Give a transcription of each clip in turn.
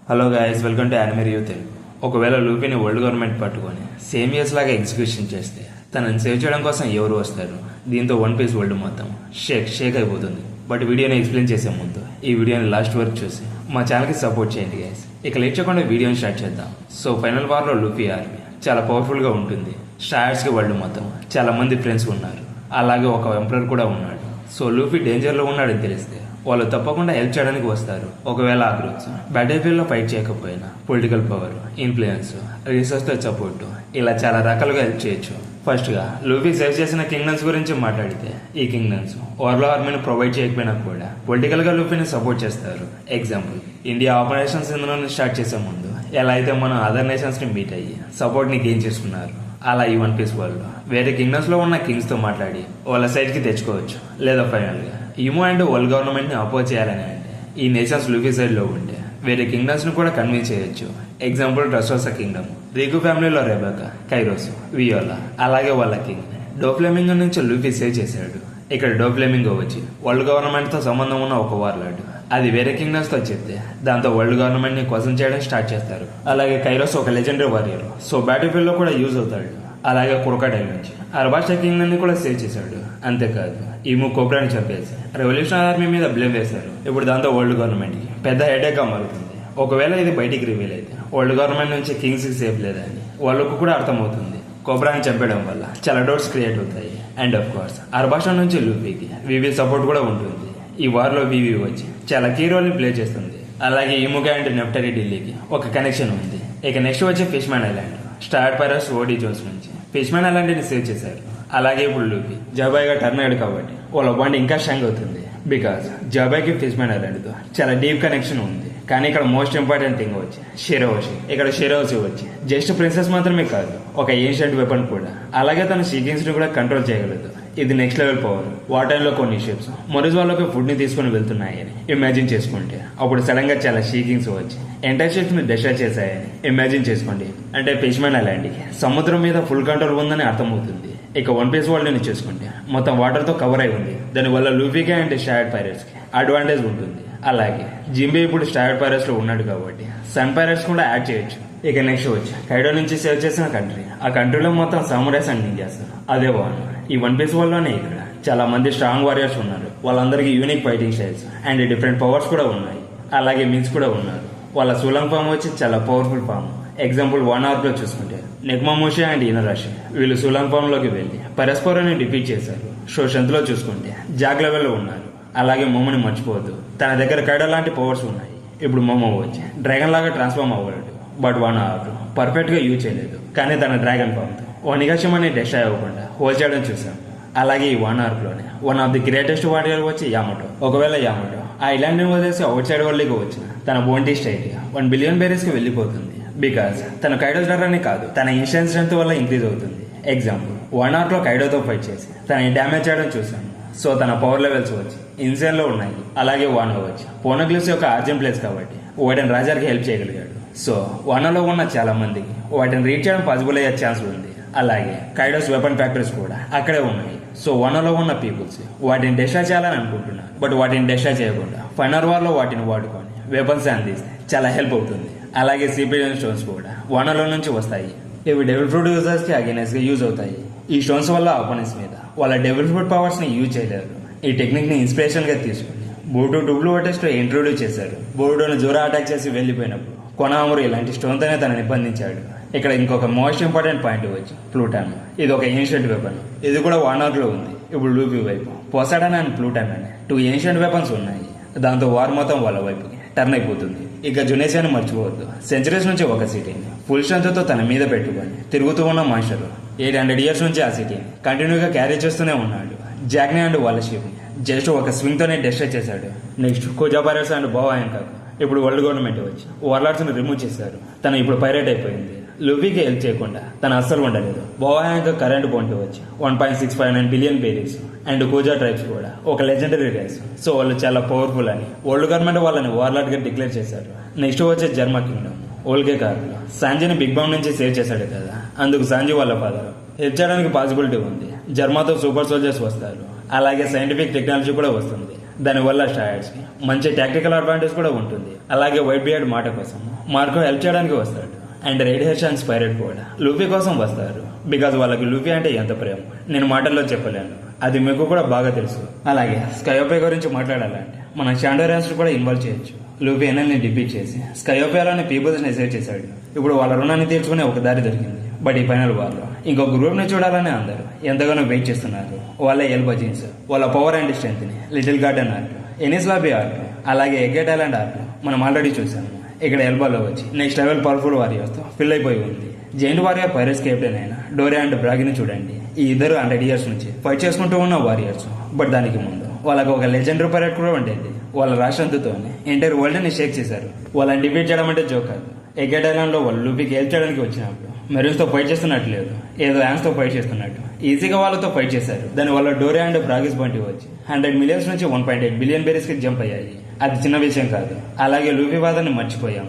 Hello guys, welcome to anime review Telugu. ఒకవేళ లూఫీని world government పట్టుకొని same years లాగా execution చేస్తే తనని సేవ్ చేయడం కోసం ఎవరు వస్తారు? దీంతో వన్ పీస్ వరల్డ్ మొత్తం షేక్ అయిపోతుంది. బట్ వీడియోని ఎక్స్ప్లెయిన్ చేసే ముందు ఈ వీడియోని లాస్ట్ వరకు చూసి మా ఛానల్కి సపోర్ట్ చేయండి గైస్. ఇక లేట్ చేయకుండా వీడియోని స్టార్ట్ చేద్దాం. సో ఫైనల్ వార్లో లూఫీ ఆర్మీ చాలా పవర్ఫుల్గా ఉంటుంది. స్టార్స్కి వరల్డ్ మొత్తం చాలా మంది ఫ్రెండ్స్ ఉన్నారు. అలాగే ఒక ఎంపరర్ కూడా ఉన్నాడు. సో లూఫీ డేంజర్లో ఉన్నాడని తెలిస్తే వాళ్ళు తప్పకుండా హెల్ప్ చేయడానికి వస్తారు. ఒకవేళ ఆ గ్రూప్స్ బ్యాటిల్ ఫీల్డ్ లో ఫైట్ చేయకపోయినా పొలిటికల్ పవర్, ఇన్ఫ్లుయెన్స్, రీసెర్చ్ తో సపోర్ట్ ఇలా చాలా రకాలుగా హెల్ప్ చేయొచ్చు. ఫస్ట్ గా లూఫీ సేవ్ చేసిన కింగ్డమ్స్ గురించి మాట్లాడితే ఈ కింగ్డమ్స్ ఓవర్లో ఆర్మీని ప్రొవైడ్ చేయకపోయినా కూడా పొలిటికల్ గా లూఫీని సపోర్ట్ చేస్తారు. ఎగ్జాంపుల్, ఇండియా ఆపరేషన్స్ ఇందులో స్టార్ట్ చేసే ముందు ఎలా అయితే మనం అదర్ నేషన్స్ ని మీట్ అయ్యి సపోర్ట్ ని గెయిన్ చేసుకున్నారు, అలా ఈ వన్ పీస్ వరల్డ్ వేరే కింగ్డమ్స్ లో ఉన్న కింగ్స్ తో మాట్లాడి వాళ్ళ సైడ్ కి తెచ్చుకోవచ్చు. లేదా ఫైనల్ గా ఈమో అండ్ వరల్డ్ గవర్నమెంట్ ని అపోజ్ చేయాలని అంటే ఈ నేషన్స్ లూఫీ సైడ్ లో ఉంటే వేరే కింగ్డమ్స్ ని కూడా కన్విన్స్ చేయొచ్చు. ఎగ్జాంపుల్, డ్రెస్సోసా కింగ్డమ్, రీకు ఫ్యామిలీలో రెబెకా, కైరోస్, వియోలా, అలాగే వాళ్ళ కింగ్ డోఫ్లెమింగో నుంచి లూఫీ సేవ్ చేశాడు. ఇక్కడ డోఫ్లెమింగో వచ్చి వరల్డ్ గవర్నమెంట్ తో సంబంధం ఉన్న ఒక వార్లాడ్. అది వేరే కింగ్డమ్స్ తో చెప్తే దాంతో వరల్డ్ గవర్నమెంట్ ని క్వశ్చన్ చేయడం స్టార్ట్ చేస్తారు. అలాగే కైరోస్ ఒక legendary warrior, so battlefield లో కూడా యూజ్ అవుతాడు. అలాగే క్రొకడైల్ నుంచి అరబాషా కింగ్డమ్ ని కూడా సేవ్ చేశాడు. అంతేకాదు ఈము కోబ్రాని చంపేసి రెవల్యూషనరీ ఆర్మీ మీద బ్లేమ్ వేశారు. ఇప్పుడు దాంతో వరల్డ్ గవర్నమెంట్ కి పెద్ద హెడేక్ గా మారుతుంది. ఒకవేళ ఇది బయటికి రివీల్ అయితే వరల్డ్ గవర్నమెంట్ నుంచి కింగ్స్ కి సేఫ్ లేదని వాళ్ళకు కూడా అర్థమవుతుంది. కోబ్రాని చంపేయడం వల్ల చాలా డౌట్స్ క్రియేట్ అవుతాయి. అండ్ ఆఫ్ కోర్స్ అరబాషా నుంచి లూఫీకి వివి సపోర్ట్ కూడా ఉంటుంది. ఈ వార్ లో వివి వచ్చి చాలా కీ రోల్ ని ప్లే చేస్తుంది. అలాగే ఈముగా అండ్ నెప్టరీ ఢిల్లీకి ఒక కనెక్షన్ ఉంది. ఇక నెక్స్ట్ వచ్చి ఫిష్మ్యాన్ ఐలాండ్, స్టార్ పైరస్ ఓడి జోన్స్ నుంచి ఫిష్మ్యాన్ ఐలాండ్ ని సేవ్ చేశారు. అలాగే ఇప్పుడు లూఫీ జాబాయ్గా టర్న్ అయ్యాడు కాబట్టి వాళ్ళ బాండ్ ఇంకా స్ట్రాంగ్ అవుతుంది. బికాస్ జాబాయ్కి ఫిష్మ్యాన్ ఐలాండ్ తో చాలా డీప్ కనెక్షన్ ఉంది. కానీ ఇక్కడ మోస్ట్ ఇంపార్టెంట్ థింగ్ వచ్చి షిరోషి. ఇక్కడ షిరోషి వచ్చి జస్ట్ ప్రిన్సెస్ మాత్రమే కాదు, ఒక ఏన్షియంట్ వెపన్ కూడా. అలాగే తన షీకింగ్స్ ని కూడా కంట్రోల్ చేయగలదు. ఇది నెక్స్ట్ లెవెల్ పవర్. వాటర్ లో కొన్ని షిప్స్ మొరిజ్ వాళ్ళకి ఫుడ్ ని తీసుకుని వెళ్తున్నాయని ఇమాజిన్ చేసుకుంటే అప్పుడు సడన్ గా చాలా షీకింగ్స్ వచ్చి ఎంటైర్ షిప్స్ ని డిస్ట్రాయ్ చేశాయని ఇమాజిన్ చేసుకోండి. అంటే ఫిష్మ్యాన్ ఐలాండ్ కి సముద్రం మీద ఫుల్ కంట్రోల్ ఉందని అర్థమవుతుంది. ఇక వన్ పీస్ వరల్డ్ ని చూసుకుంటే మొత్తం వాటర్ తో కవర్ అయి ఉంది. దానివల్ల లూఫీకి అండ్ స్టార్డ్ పైరట్స్ కి అడ్వాంటేజ్ ఉంటుంది. అలాగే జింబే ఇప్పుడు స్టార్డ్ పైరట్స్ లో ఉన్నాడు కాబట్టి సన్ పైరట్స్ కూడా యాడ్ చేయొచ్చు. ఇక నెక్స్ట్ వచ్చి కైడో నుంచి సేవ్ చేసిన కంట్రీ, ఆ కంట్రీలో మొత్తం సామురైస్ అండ్ నింజాస్. అదే బాగుంది. ఈ వన్ పీస్ వరల్డ్ లోనే ఇక్కడ చాలా మంది స్ట్రాంగ్ వారియర్స్ ఉన్నారు. వాళ్ళందరికీ unique fighting styles and different powers కూడా ఉన్నాయి. అలాగే మిన్స్ కూడా ఉన్నారు. వాళ్ళ సులంగ్ ఫామ్ వచ్చి చాలా పవర్ఫుల్ ఫామ్. ఎగ్జాంపుల్, 1 hour లో చూసుకుంటే నెగ్మామోషి అండ్ ఇనరాషి వీళ్ళు సులంగ్ ఫామ్ లోకి వెళ్లి పరస్పరాన్ని డిఫీట్ చేశారు. సో స్ట్రెంత్ లో చూసుకుంటే జాగ్ లెవెల్ లో ఉన్నారు. అలాగే మోమోని మర్చిపోవద్దు, తన దగ్గర కైడో లాంటి పవర్స్ ఉన్నాయి. ఇప్పుడు మోమో వచ్చి డ్రాగన్ లాగా ట్రాన్స్ఫార్మ్ అవ్వలేడు. బట్ 1 hour పర్ఫెక్ట్ గా యూజ్ చేయలేదు. కానీ తన డ్రాగన్ ఫామ్ తో వనిగాషిమాని డెస్ట్రాయ్ అవ్వకుండా హోల్డ్ చేయడం చూసాం. అలాగే ఈ 1 hour లోనే one of the greatest warrior వచ్చి యామటో. ఒకవేళ యామటో ఆ ఐలాండ్ ని వదిలేసి అవుట్ సైడ్ వరల్డ్కి వచ్చిన తన బోంటీ స్టైల్ 1 billion బేరీస్ కి వెళ్ళిపోతుంది. బికాస్ తన కైడో డ్రాగన్ కాదు, తన ఇన్స్టెంట్ స్ట్రెంత్ వల్ల ఇంక్రీజ్ అవుతుంది. ఎగ్జాంపుల్, 1 hour లో కైడోతో ఫైట్ చేసి తనని డ్యామేజ్ చేయడం చూసాము. సో తన పవర్ లెవెల్స్ వచ్చి ఇన్సేన్ లో ఉన్నాయి. అలాగే వానో వచ్చి పోనోగ్లిఫ్స్ యొక్క ఆర్జిన్ ప్లేస్ కాబట్టి వాటిని రాజాకి హెల్ప్ చేయగలిగాడు. సో వానోలో ఉన్న చాలా మందికి వాటిని రీచ్ చేయడం పాసిబుల్ అయ్యే ఛాన్స్ ఉంది. అలాగే కైడోస్ వెపన్ ఫ్యాక్టరీస్ కూడా అక్కడే ఉన్నాయి. సో వనలో ఉన్న పీపుల్స్ వాటిని డెస్ట్రాయ్ చేయాలని అనుకుంటున్నారు. బట్ వాటిని డెస్ట్రాయ్ చేయకుండా ఫైనల్ వార్ లో వాటిని వాడుకొని వెపన్స్ అందిస్తే చాలా హెల్ప్ అవుతుంది. అలాగే సిపిరియన్ స్టోన్స్ కూడా వనలో నుంచి వస్తాయి. ఇవి డెవిల్ ఫ్రూట్ యూజర్స్ కి అగైనెస్ట్ గా యూజ్ అవుతాయి. ఈ స్టోన్స్ వల్ల అపోనెంట్స్ మీద వాళ్ళ డెవిల్ ఫ్రూట్ పవర్స్ ని యూజ్ చేయలేరు. ఈ టెక్నిక్ ని ఇన్స్పిరేషన్ గా తీసుకుని బోర్డో డబ్ల్యూ టెస్ట్ లో ఇంట్రొడ్యూస్ చేశారు. బోర్డోని జోరా అటాక్ చేసి వెళ్లిపోయినప్పుడు కొనామరు ఇలాంటి స్టోన్ తోనే తనని బంధించాడు. ఇక్కడ ఇంకొక మోస్ట్ ఇంపార్టెంట్ పాయింట్ వచ్చి ప్లూటాన్. ఇది ఒక ఏన్షియంట్ వెపన్. ఇది కూడా 1 hour లో ఉంది. ఇప్పుడు లూఫీ వైపు పోసాడన్ అండ్ ప్లూటాన్ అనే 2 ఏన్షియంట్ వెపన్స్ ఉన్నాయి. దాంతో వార్ మొత్తం వాళ్ళ వైపుకి టర్న్ అయిపోతుంది. ఇక జునేసియాని మర్చిపోవద్దు. సెంచరీస్ నుంచి ఒక సిటీని ఫుల్ స్ట్రెంత్ తో తన మీద పెట్టుకొని తిరుగుతూ ఉన్న మాస్టర్ 800 years నుంచి ఆ సిటీని కంటిన్యూగా క్యారీ చేస్తూనే ఉన్నాడు. జాక్ని అండ్ వాళ్ళ షిప్ ని జస్ట్ ఒక స్వింగ్ తోనే డెస్ట్రాయ్ చేశాడు. నెక్స్ట్ కోజా పైరట్స్ అండ్ బోవా యాంకాక్ ఇప్పుడు వరల్డ్ గవర్నమెంట్ వచ్చి వార్లార్డ్స్ ని రిమూవ్ చేశారు. తను ఇప్పుడు పైరేట్ అయిపోయింది. లూఫీకి హెల్ప్ చేయకుండా తను అస్సలు ఉండలేదు. బోవా యాంకాక్ కరెంట్ బౌంటీ వచ్చి 1.659 billion బేరీస్ అండ్ కోజా ట్రైబ్స్ కూడా ఒక లెజెండరీ రేస్. సో వాళ్ళు చాలా పవర్ఫుల్ అని వరల్డ్ గవర్నమెంట్ వాళ్ళని వార్లార్డ్ గా డిక్లేర్ చేశారు. నెక్స్ట్ వచ్చే జర్మా కింగ్డమ్. ఓల్గే కార్లో సాంజీని బిగ్ బాంబ్ నుంచి సేవ్ చేశాడు కదా, అందుకు సాంజీ వాళ్ళ ఫాదర్ హెల్ప్ చేయడానికి పాసిబిలిటీ ఉంది. జర్మాతో సూపర్ సోల్జర్స్ వస్తారు. అలాగే సైంటిఫిక్ టెక్నాలజీ కూడా వస్తుంది. దానివల్ల స్టాయర్స్కి మంచి టాక్టికల్ అడ్వాంటేజ్ కూడా ఉంటుంది. అలాగే వైట్ బియర్డ్ మాట కోసం మార్కో హెల్ప్ చేయడానికి వస్తాడు. అండ్ రెడ్ హెయిర్ అండ్ స్పైరెట్ కూడా లూఫీ కోసం వస్తారు. బికాజ్ వాళ్ళకి లూఫీ అంటే ఎంత ప్రేమ నేను మాటల్లో చెప్పలేను, అది మీకు కూడా బాగా తెలుసు. అలాగే స్కయోపే గురించి మాట్లాడాలంటే మనం షాండోరాన్స్ కూడా ఇన్వాల్వ్ చేయొచ్చు. లూఫీ ఎనల్ని డిఫీట్ చేసి స్కయోపియాలోని పీపుల్స్ని సేవ్ చేశాడు. ఇప్పుడు వాళ్ళ రుణాన్ని తీర్చుకునే ఒక దారి దొరికింది. బట్ ఈ ఫైనల్ వార్లో ఇంకో గ్రూప్ని చూడాలని అందరూ ఎంతగానో వెయిట్ చేస్తున్నారు. వాళ్ళే ఎల్బో జీన్స్, వాళ్ళ పవర్ అండ్ స్ట్రెంత్ని little garden arc, Enies Lobby arc, అలాగే ఎగ్గెట్ ఐలాండ్ ఆర్ట్ మనం ఆల్రెడీ చూసాము. ఇక్కడ ఎల్బాలో వచ్చి నెక్స్ట్ లెవెల్ పవర్ఫుల్ వారియర్స్తో ఫిల్ అయిపోయి ఉంది. జైంట్ వారియర్ పైరట్స్ కెప్టెన్ అయిన డోరే అండ్ బ్రాగిని చూడండి. ఈ ఇద్దరు 100 years నుంచి ఫైట్ చేసుకుంటూ ఉన్న వారియర్స్. బట్ దానికి ముందు వాళ్ళకు ఒక లెజెండరీ పైరట్ కూడా ఉండేది. వాళ్ళ రాష్ట్రంతోనే ఎంటైర్ వరల్డ్ ని షేక్ చేశారు. వాళ్ళని డిఫీట్ చేయడం అంటే జోక్ కాదు. ఎగ్గెట్ ఐలాండ్ లో వాళ్ళు లూఫీకి హెల్ప్ చేయడానికి వచ్చినప్పుడు మెరూన్స్ తో ఫైట్ చేస్తున్నట్టు లేదు, ఏదో యాన్స్ తో ఫైట్ చేస్తున్నట్టు ఈజీగా వాళ్ళతో ఫైట్ చేశారు. దానివల్ల డోరే అండ్ బ్రాగిస్ బంటి వచ్చి 100 millions నుంచి 1.8 billion బెరీస్ కి జంప్ అయ్యాయి. అది చిన్న విషయం కాదు. అలాగే లూఫీ వాదాన్ని మర్చిపోయాం.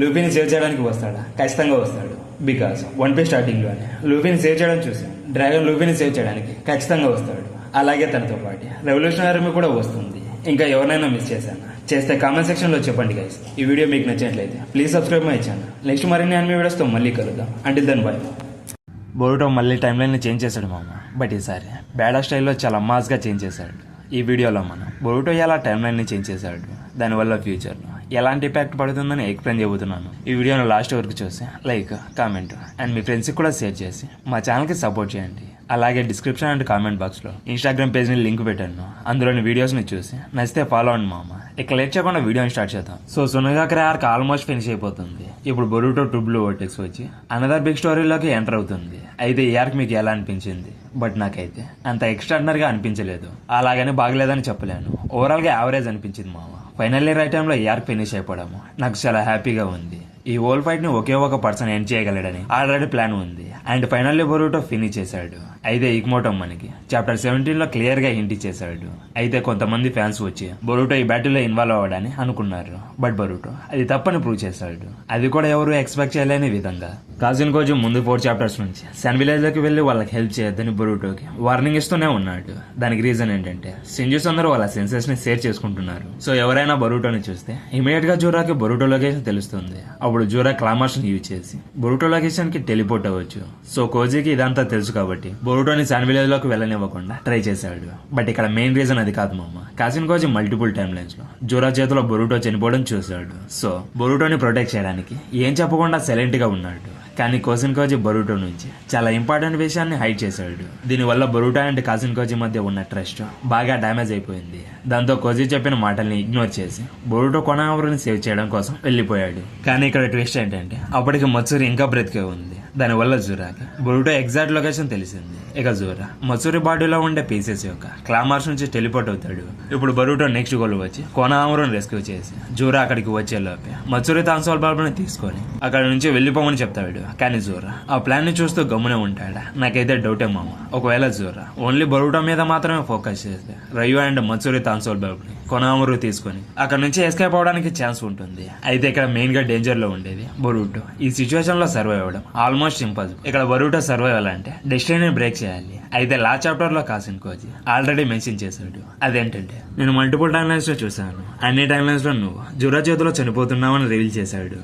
లూఫీని సేవ్ చేయడానికి వస్తాడా? ఖచ్చితంగా వస్తాడు. బికాస్ వన్ పీస్ స్టార్టింగ్ లోనే లూఫీని సేవ్ చేయడం చూసాం. డ్రాగన్ లూఫీని సేవ్ చేయడానికి ఖచ్చితంగా వస్తాడు. అలాగే తనతో పాటు రెవల్యూషనరీ ఆర్మీ కూడా వస్తుంది. ఇంకా ఎవరైనా మిస్ చేస్తే కామెంట్ సెక్షన్ లో చెప్పండి గైస్. ఈ వీడియో మీకు నచ్చినట్లయితే please subscribe my channel. Next మరిన్ని అన్ని వీడియోస్ తో మళ్ళీ కలుద్దాం. Until then bye. బోరుటో మళ్ళీ టైం లైన్ చేంజ్ చేశాడు మామ. బట్ ఈసారి బ్యాడా స్టైల్లో చాలా మాస్గా చేంజ్ చేశాడు. ఈ వీడియోలో మనం బోరుటో ఎలా టైం లైన్ని చేంజ్ చేశాడు, దానివల్ల ఫ్యూచర్లో ఎలాంటి ఇంపాక్ట్ పడుతుందని ఎక్స్ప్లెయిన్ చెబుతున్నాను. ఈ వీడియోను లాస్ట్ వరకు చూసి లైక్, కామెంట్ అండ్ మీ ఫ్రెండ్స్కి కూడా షేర్ చేసి మా ఛానల్కి సపోర్ట్ చేయండి. అలాగే డిస్క్రిప్షన్ అండ్ కామెంట్ బాక్స్లో ఇన్స్టాగ్రామ్ పేజ్ని లింక్ పెట్టాను. అందులోని వీడియోస్ని చూసి నచ్చితే ఫాలో అవ్వండి మామ. ఇక లేట్ చేయకుండా వీడియోని స్టార్ట్ చేద్దాం. సో సునగాకరే ఆర్క్ ఆల్మోస్ట్ ఫినిష్ అయిపోతుంది. ఇప్పుడు బొరుటో టూ బ్లూ వర్టెక్స్ వచ్చి అనదర్ బిగ్ స్టోరీలోకి ఎంటర్ అవుతుంది. అయితే ఈ ఆర్క్ మీకు ఎలా అనిపించింది? బట్ నాకైతే అంత ఎక్స్ట్రాడినరీగా అనిపించలేదు. అలాగని బాగలేదని చెప్పలేను. ఓవరాల్గా యావరేజ్ అనిపించింది మామ. ఫైనల్లీ రైట్ టైంలో ఈ ఆర్క్ ఫినిష్ అయిపోవడము నాకు చాలా హ్యాపీగా ఉంది. ఈ హోల్ ఫైట్ ని ఒకే ఒక పర్సన్ ఎండ్ చేయగలడని ఆల్రెడీ ప్లాన్ ఉంది. అండ్ ఫైనల్లీ బొరుటో ఫినిష్ చేశాడు. అయితే ఇక్మోటో మనకి చాప్టర్ 17 లో క్లియర్ గా హింట్ చేశాడు. అయితే కొంతమంది ఫ్యాన్స్ వచ్చి బొరుటో ఈ బ్యాటిల్ లో ఇన్వాల్వ్ అవ్వడాన్ని అనుకున్నారు. బట్ బొరుటో అది తప్పని ప్రూవ్ చేశాడు. అది కూడా ఎవరు ఎక్స్పెక్ట్ చేయలేని విధంగా. కాజిన్ కోజు ముందు 4 chapters నుంచి సన్ విలేజ్ లోకి వెళ్లి వాళ్ళకి హెల్ప్ చేయొద్దని బొరుటోకి వార్నింగ్ ఇస్తూనే ఉన్నాడు. దానికి రీజన్ ఏంటంటే సింజూస్ అందరూ వాళ్ళ సెన్సెస్ ని షేర్ చేసుకుంటున్నారు. సో ఎవరైనా బొరుటోని చూస్తే ఇమీడియట్ గా జూరాకి బొరుటో లొకేషన్ తెలుస్తుంది. అప్పుడు జూరా క్లామర్స్ ని యూజ్ చేసి బొరుటో లొకేషన్ కి టెలిపోర్ట్ అవ్వచ్చు. సో కోజీకి ఇదంతా తెలుసు కాబట్టి బొరుటోని సన్ విలేజ్ లోకి వెళ్ళనివ్వకుండా ట్రై చేశాడు. బట్ ఇక్కడ మెయిన్ రీజన్ అది కాదు మామ. కాజిన్ కోజీ మల్టిపుల్ టైమ్ లైన్స్ లో జూరా చేతిలో బొరుటో చనిపోవడం చూశాడు. సో బొరుటోని ప్రొటెక్ట్ చేయడానికి ఏం చెప్పకుండా సైలెంట్ గా ఉన్నాడు. కానీ కోజిన్ కోజీ బొరుటో నుంచి చాలా ఇంపార్టెంట్ విషయాన్ని హైడ్ చేశాడు. దీనివల్ల బొరుటో అండ్ కాజిన్ కోజీ మధ్య ఉన్న ట్రస్ట్ బాగా డ్యామేజ్ అయిపోయింది. దాంతో కోజీ చెప్పిన మాటల్ని ఇగ్నోర్ చేసి బొరుటో కొనావరుని సేవ్ చేయడం కోసం వెళ్ళిపోయాడు. కానీ ఇక్కడ ట్విస్ట్ ఏంటంటే అప్పటికి మత్సూరి ఇంకా బ్రతికే ఉంది. దానివల్ల జూరాకి బొరుటో ఎగ్జాక్ట్ లొకేషన్ తెలిసింది. ఇక జూరా మత్సూరి బాడీలో ఉండే పీసెస్ యొక్క క్లామార్స్ నుంచి టెలిపోర్ట్ అవుతాడు. ఇప్పుడు బొరుటో నెక్స్ట్ గోల్ వచ్చి కొనావరుని రెస్క్యూ చేసి జూరా అక్కడికి వచ్చే లోపే మత్సూరి తాన్సోల్ బాబుని తీసుకొని అక్కడ నుంచి వెళ్ళిపోమని చెప్తాడు. కానీ జూరా ఆ ప్లాన్ ని చూస్తూ గమ్మునే ఉంటాడా? నాకైతే డౌటే మామ. ఒకవేళ జూరా ఓన్లీ బొరుటో మీద మాత్రమే ఫోకస్ చేస్తే రయు అండ్ మత్సూరి తాన్సోల్ బాబుని కొనామరు తీసుకొని అక్కడ నుంచి ఎస్కేప్ అవడానికి ఛాన్స్ ఉంటుంది. అయితే ఇక్కడ మెయిన్ గా డేంజర్ లో ఉండేది బొరుటో. ఈ సిచ్యువేషన్ లో సర్వైవ్ అవ్వడం ఆల్మోస్ట్ ఇంపాసిబుల్. ఇక్కడ బొరుటో సర్వైవ్ అవ్వాలంటే డెస్టినీ బ్రేక్ చేయాలి. అయితే లాస్ట్ చాప్టర్ లో కాజిన్ కోజీ ఆల్రెడీ మెన్షన్ చేశాడు. అదేంటంటే నేను మల్టిపుల్ టైమ్ లైన్స్ లో చూసాను, అన్ని టైమ్ లైన్స్ లో నువ్వు జూరా చేతిలో చనిపోతున్నావు అని రివీల్ చేశాడు.